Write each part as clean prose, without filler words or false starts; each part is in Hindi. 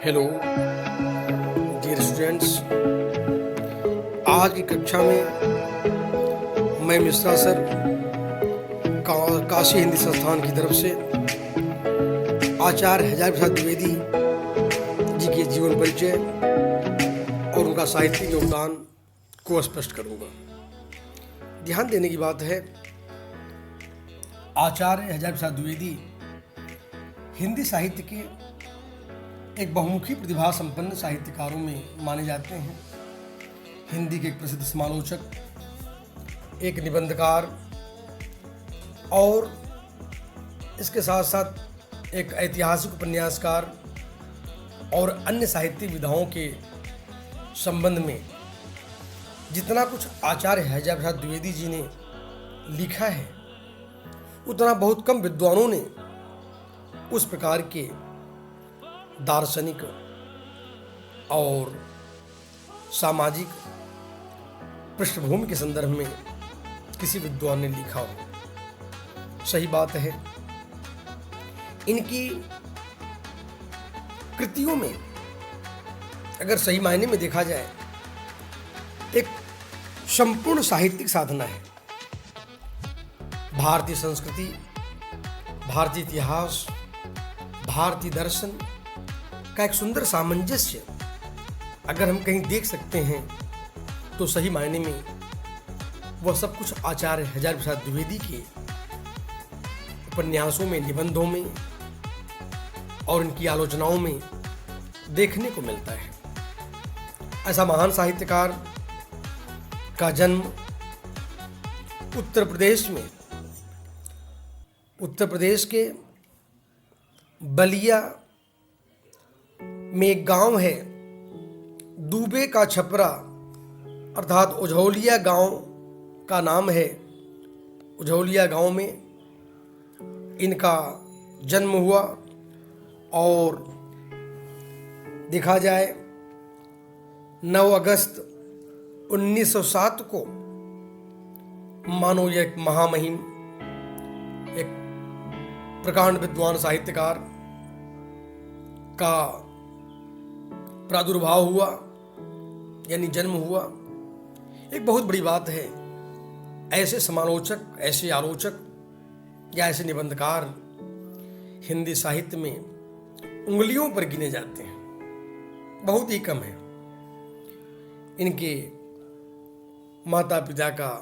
Hello dear students. आज की कक्षा में मैं मिश्रा सर काशी हिंदी संस्थान की तरफ से आचार्य हजारी प्रसाद द्विवेदी जी के जीवन परिचय और उनका साहित्यिक योगदान को स्पष्ट करूंगा। ध्यान देने की बात है, आचार्य हजारी प्रसाद द्विवेदी हिंदी साहित्य के एक बहुमुखी प्रतिभा संपन्न साहित्यकारों में माने जाते हैं। हिंदी के एक प्रसिद्ध समालोचक, एक निबंधकार और इसके साथ साथ एक ऐतिहासिक उपन्यासकार और अन्य साहित्यिक विधाओं के संबंध में जितना कुछ आचार्य हजारी प्रसाद द्विवेदी जी ने लिखा है, उतना बहुत कम विद्वानों ने उस प्रकार के दार्शनिक और सामाजिक पृष्ठभूमि के संदर्भ में किसी विद्वान ने लिखा हो। सही बात है, इनकी कृतियों में अगर सही मायने में देखा जाए, एक संपूर्ण साहित्यिक साधना है। भारतीय संस्कृति, भारतीय इतिहास, भारतीय दर्शन का एक सुंदर सामंजस्य अगर हम कहीं देख सकते हैं तो सही मायने में वह सब कुछ आचार्य हजारी प्रसाद द्विवेदी के उपन्यासों में, निबंधों में और इनकी आलोचनाओं में देखने को मिलता है। ऐसा महान साहित्यकार का जन्म उत्तर प्रदेश में, उत्तर प्रदेश के बलिया में एक गांव है, दूबे का छपरा, अर्थात उझौलिया गांव का नाम है। उझौलिया गांव में इनका जन्म हुआ और देखा जाए 9 अगस्त 1907 को मानो यह एक महामहिम, एक प्रकांड विद्वान साहित्यकार का प्रादुर्भाव हुआ, यानी जन्म हुआ। एक बहुत बड़ी बात है, ऐसे समालोचक, ऐसे आलोचक या ऐसे निबंधकार हिंदी साहित्य में उंगलियों पर गिने जाते हैं, बहुत ही कम है। इनके माता पिता का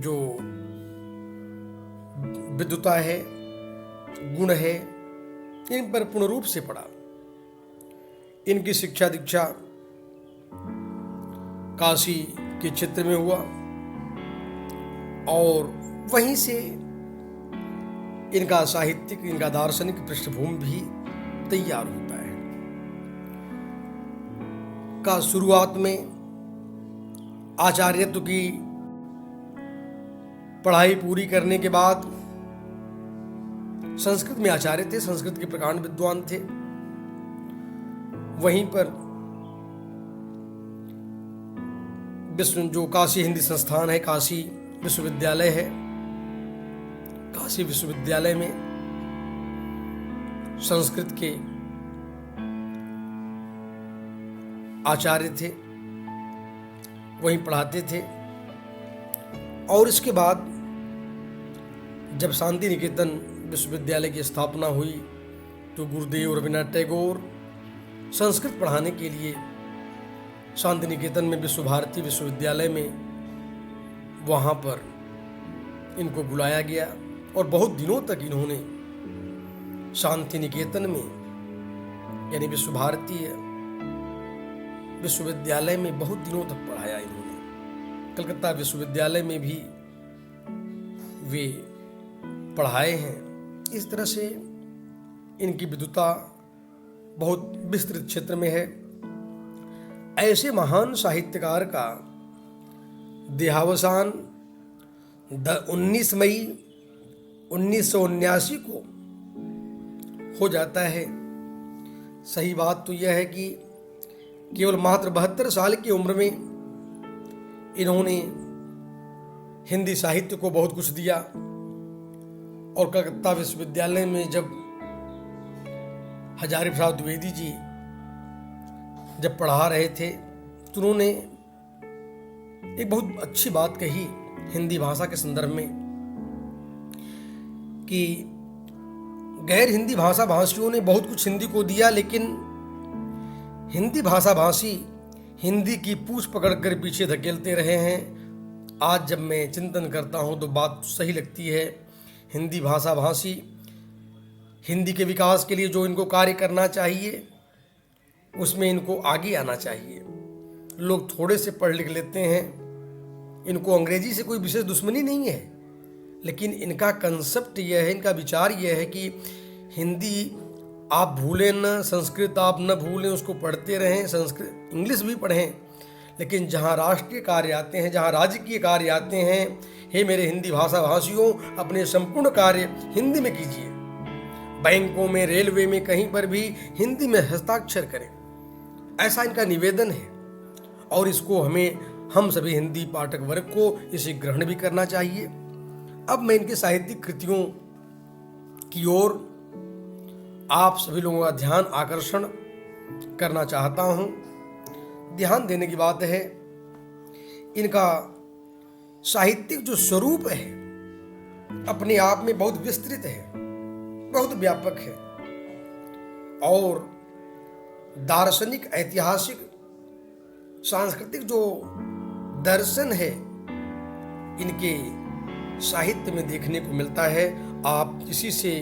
जो विद्वता है, गुण है, इन पर पूर्ण रूप से पड़ा। इनकी शिक्षा दीक्षा काशी के क्षेत्र में हुआ और वहीं से इनका साहित्यिक, इनका दार्शनिक पृष्ठभूमि भी तैयार होता है। का शुरुआत में आचार्यत्व की पढ़ाई पूरी करने के बाद संस्कृत में आचार्य थे, संस्कृत के प्रकांड विद्वान थे। वहीं पर जो काशी हिंदी संस्थान है, काशी विश्वविद्यालय है, काशी विश्वविद्यालय में संस्कृत के आचार्य थे, वहीं पढ़ाते थे। और इसके बाद जब शांति निकेतन विश्वविद्यालय की स्थापना हुई तो गुरुदेव रविन्द्रनाथ टैगोर संस्कृत पढ़ाने के लिए शांति निकेतन में विश्व भारती विश्वविद्यालय में वहाँ पर इनको बुलाया गया और बहुत दिनों तक इन्होंने शांति निकेतन में, यानी विश्व भारतीय विश्वविद्यालय में बहुत दिनों तक पढ़ाया इन्होंने। कलकत्ता विश्वविद्यालय में भी वे पढ़ाए हैं। इस तरह से इनकी विद्वता बहुत विस्तृत क्षेत्र में है। ऐसे महान साहित्यकार का देहावसान 19 मई 1979 को हो जाता है। सही बात तो यह है कि केवल मात्र 72 साल की उम्र में इन्होंने हिंदी साहित्य को बहुत कुछ दिया और कलकत्ता विश्वविद्यालय में जब हजारी प्रसाद द्विवेदी जी जब पढ़ा रहे थे तो उन्होंने एक बहुत अच्छी बात कही हिंदी भाषा के संदर्भ में कि गैर हिंदी भाषा भाषियों ने बहुत कुछ हिंदी को दिया, लेकिन हिंदी भाषा भाषी हिंदी की पूंछ पकड़कर पीछे धकेलते रहे हैं। आज जब मैं चिंतन करता हूं तो बात सही लगती है। हिंदी भाषा भाषी हिंदी के विकास के लिए जो इनको कार्य करना चाहिए उसमें इनको आगे आना चाहिए। लोग थोड़े से पढ़ लिख लेते हैं, इनको अंग्रेजी से कोई विशेष दुश्मनी नहीं है, लेकिन इनका कंसेप्ट यह है, इनका विचार यह है कि हिंदी आप भूलें न, संस्कृत आप न भूलें, उसको पढ़ते रहें, संस्कृत इंग्लिश भी पढ़ें, लेकिन जहाँ राष्ट्रीय कार्य आते हैं, जहाँ राजकीय कार्य आते हैं, हे मेरे हिंदी भाषा भाषियों, अपने संपूर्ण कार्य हिंदी में कीजिए। बैंकों में, रेलवे में, कहीं पर भी हिंदी में हस्ताक्षर करें, ऐसा इनका निवेदन है। और इसको हम सभी हिंदी पाठक वर्ग को इसे ग्रहण भी करना चाहिए। अब मैं इनके साहित्यिक कृतियों की ओर आप सभी लोगों का ध्यान आकर्षण करना चाहता हूं। ध्यान देने की बात है, इनका साहित्यिक जो स्वरूप है अपने आप में बहुत विस्तृत है, बहुत व्यापक है, और दार्शनिक, ऐतिहासिक, सांस्कृतिक जो दर्शन है इनके साहित्य में देखने को मिलता है। आप किसी से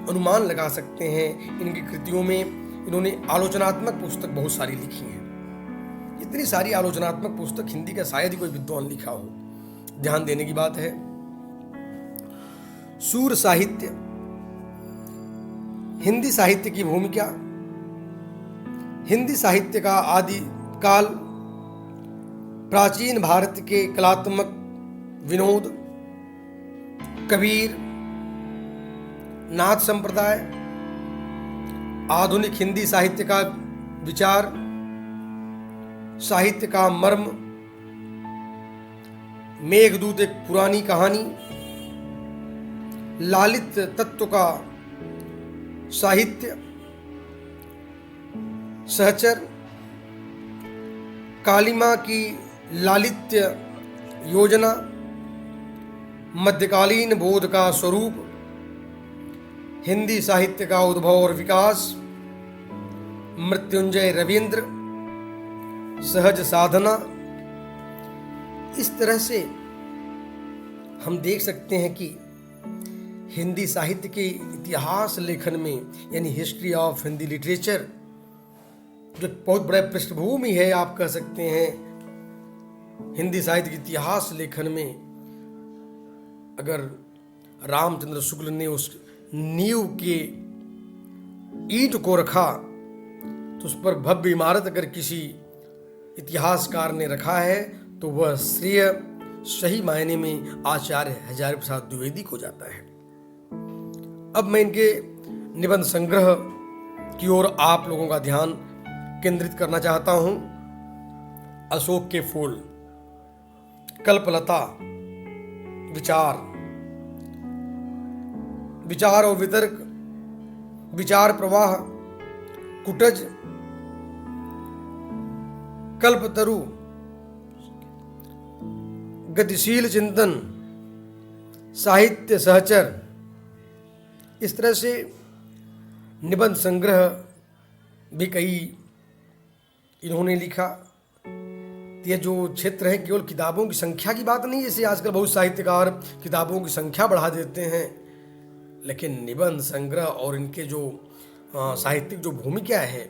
अनुमान लगा सकते हैं इनकी कृतियों में इन्होंने आलोचनात्मक पुस्तक बहुत सारी लिखी हैं। इतनी सारी आलोचनात्मक पुस्तक हिंदी का शायद ही कोई विद्वान लिखा हो। ध्यान देने की बात है। सूर साहित्य, हिंदी साहित्य की भूमिका। हिंदी साहित्य का आदि काल प्राचीन भारत के कलात्मक विनोद, कबीर, नाथ संप्रदाय, आधुनिक हिंदी साहित्य का विचार, साहित्य का मर्म, मेघदूत एक पुरानी कहानी, लालित तत्व का साहित्य, सहचर, कालिमा की लालित्य योजना, मध्यकालीन बोध का स्वरूप, हिंदी साहित्य का उद्भव और विकास, मृत्युंजय रविंद्र, सहज साधना। इस तरह से हम देख सकते हैं कि हिंदी साहित्य के इतिहास लेखन में, यानी हिस्ट्री ऑफ हिंदी लिटरेचर, जो बहुत बड़ा पृष्ठभूमि है आप कह सकते हैं हिंदी साहित्य के इतिहास लेखन में। अगर रामचंद्र शुक्ल ने उस नींव के ईंट को रखा तो उस पर भव्य इमारत अगर किसी इतिहासकार ने रखा है तो वह श्रेय सही मायने में आचार्य हजारी प्रसाद द्विवेदी को जाता है। अब मैं इनके निबंध संग्रह की ओर आप लोगों का ध्यान केंद्रित करना चाहता हूं। अशोक के फूल, कल्पलता, विचार और वितर्क, विचार प्रवाह, कुटज, कल्पतरु, गतिशील चिंतन, साहित्य सहचर, इस तरह से निबंध संग्रह भी कई इन्होंने लिखा। यह जो क्षेत्र है केवल किताबों की संख्या की बात नहीं, जैसे आजकल बहुत साहित्यकार किताबों की संख्या बढ़ा देते हैं, लेकिन निबंध संग्रह और इनके जो साहित्यिक जो भूमिका है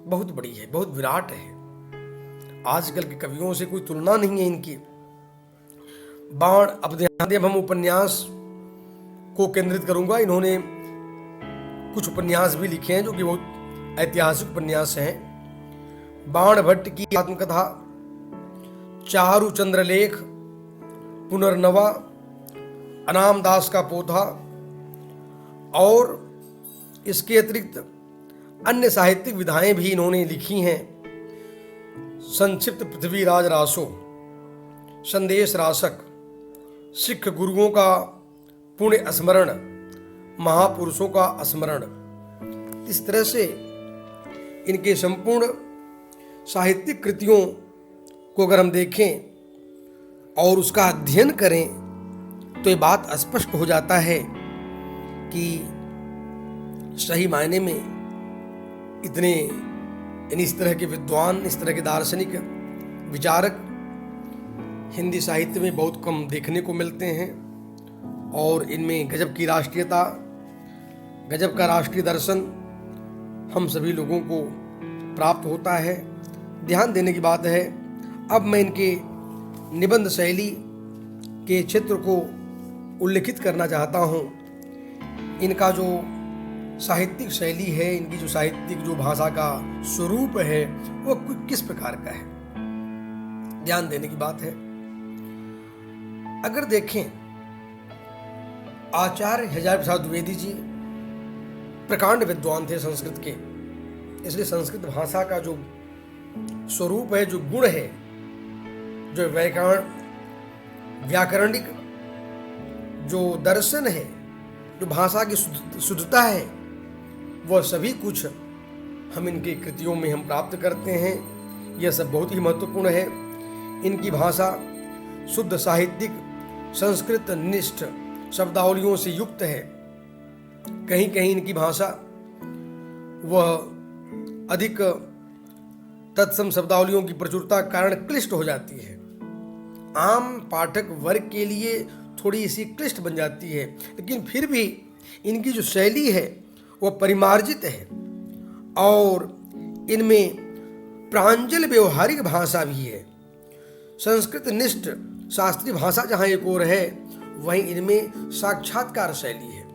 बहुत बड़ी है, बहुत विराट है। आजकल के कवियों से कोई तुलना नहीं है इनकी। बाण, अब ध्यान दें, हम उपन्यास को केंद्रित करूंगा। इन्होंने कुछ उपन्यास भी लिखे हैं जो कि बहुत ऐतिहासिक उपन्यास हैं। बाण भट्ट की आत्मकथा, चारु चंद्र लेख, पुनर्नवा, अनाम दास का पोथा, और इसके अतिरिक्त अन्य साहित्यिक विधाएं भी इन्होंने लिखी हैं। संक्षिप्त पृथ्वीराज रासो, संदेश रासक, सिख गुरुओं का पुण्य स्मरण, महापुरुषों का स्मरण, इस तरह से इनके संपूर्ण साहित्यिक कृतियों को अगर हम देखें और उसका अध्ययन करें तो ये बात स्पष्ट हो जाता है कि सही मायने में इतने इस तरह के विद्वान, इस तरह के दार्शनिक विचारक हिंदी साहित्य में बहुत कम देखने को मिलते हैं और इनमें गजब की राष्ट्रीयता, गजब का राष्ट्रीय दर्शन हम सभी लोगों को प्राप्त होता है। ध्यान देने की बात है, अब मैं इनके निबंध शैली के क्षेत्र को उल्लिखित करना चाहता हूँ। इनका जो साहित्यिक शैली है, इनकी जो साहित्यिक जो भाषा का स्वरूप है वो किस प्रकार का है, ध्यान देने की बात है। अगर देखें, आचार्य हजारी प्रसाद द्विवेदी जी प्रकांड विद्वान थे संस्कृत के, इसलिए संस्कृत भाषा का जो स्वरूप है, जो गुण है, जो व्याकरणिक जो दर्शन है, जो भाषा की शुद्धता है, वह सभी कुछ हम इनकी कृतियों में हम प्राप्त करते हैं। यह सब बहुत ही महत्वपूर्ण है। इनकी भाषा शुद्ध साहित्यिक संस्कृत निष्ठ शब्दावलियों से युक्त है। कहीं कहीं इनकी भाषा वह अधिक तत्सम शब्दावलियों की प्रचुरता कारण क्लिष्ट हो जाती है, आम पाठक वर्ग के लिए थोड़ी सी क्लिष्ट बन जाती है, लेकिन फिर भी इनकी जो शैली है वह परिमार्जित है और इनमें प्रांजल व्यवहारिक भाषा भी है। संस्कृत निष्ठ शास्त्रीय भाषा जहाँ एक ओर है, वहीं इनमें साक्षात्कार शैली है।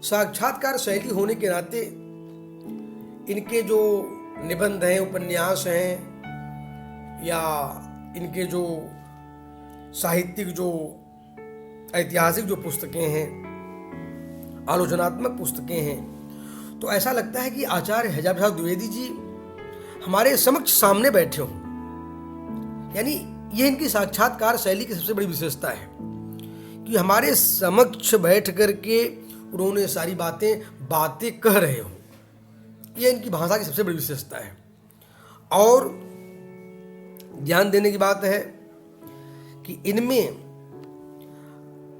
साक्षात्कार शैली होने के नाते इनके जो निबंध हैं, उपन्यास हैं, या इनके जो साहित्यिक जो ऐतिहासिक जो पुस्तकें हैं, आलोचनात्मक पुस्तकें हैं, तो ऐसा लगता है कि आचार्य हजारी प्रसाद द्विवेदी जी हमारे समक्ष सामने बैठे हों। यानी यह इनकी साक्षात्कार शैली की सबसे बड़ी विशेषता है कि हमारे समक्ष बैठ करके उन्होंने सारी बातें कह रहे हो। यह इनकी भाषा की सबसे बड़ी विशेषता है। और ध्यान देने की बात है कि इनमें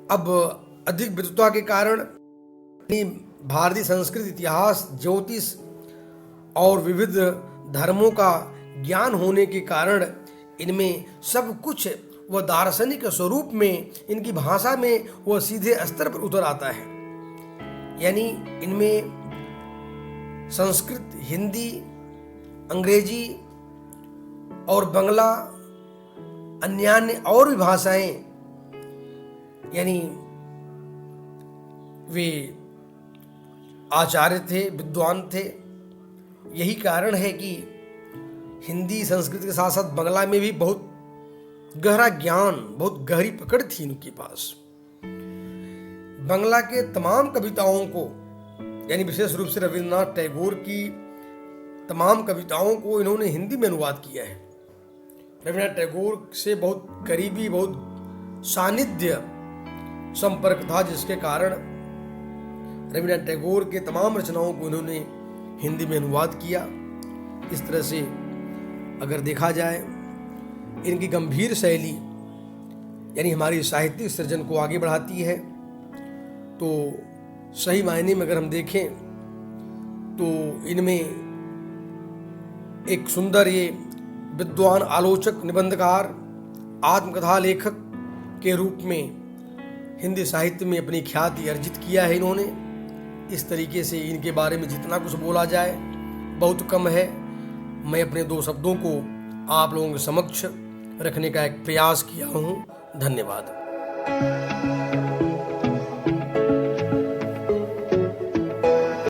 अब अधिक विद्वता के कारण भारतीय संस्कृत, इतिहास, ज्योतिष और विविध धर्मों का ज्ञान होने के कारण इनमें सब कुछ वह दार्शनिक स्वरूप में, इनकी भाषा में वह सीधे स्तर पर उतर आता है। यानी इनमें संस्कृत, हिंदी, अंग्रेजी और बंगला, अन्य और भी भाषाएं, यानी वे आचार्य थे, विद्वान थे। यही कारण है कि हिंदी, संस्कृत के साथ साथ बंगला में भी बहुत गहरा ज्ञान, बहुत गहरी पकड़ थी इनके पास। बंगला के तमाम कविताओं को, यानी विशेष रूप से रविंद्रनाथ टैगोर की तमाम कविताओं को इन्होंने हिंदी में अनुवाद किया है। रविंद्रनाथ टैगोर से बहुत करीबी, बहुत सानिध्य संपर्क था, जिसके कारण रविंद्रनाथ टैगोर के तमाम रचनाओं को इन्होंने हिंदी में अनुवाद किया। इस तरह से अगर देखा जाए, इनकी गंभीर शैली यानी हमारी साहित्यिक सृजन को आगे बढ़ाती है। तो सही मायने में अगर हम देखें तो इनमें एक सुंदर ये विद्वान, आलोचक, निबंधकार, आत्मकथा लेखक के रूप में हिंदी साहित्य में अपनी ख्याति अर्जित किया है इन्होंने। इस तरीके से इनके बारे में जितना कुछ बोला जाए बहुत कम है। मैं अपने दो शब्दों को आप लोगों के समक्ष रखने का एक प्रयास किया हूँ। धन्यवाद।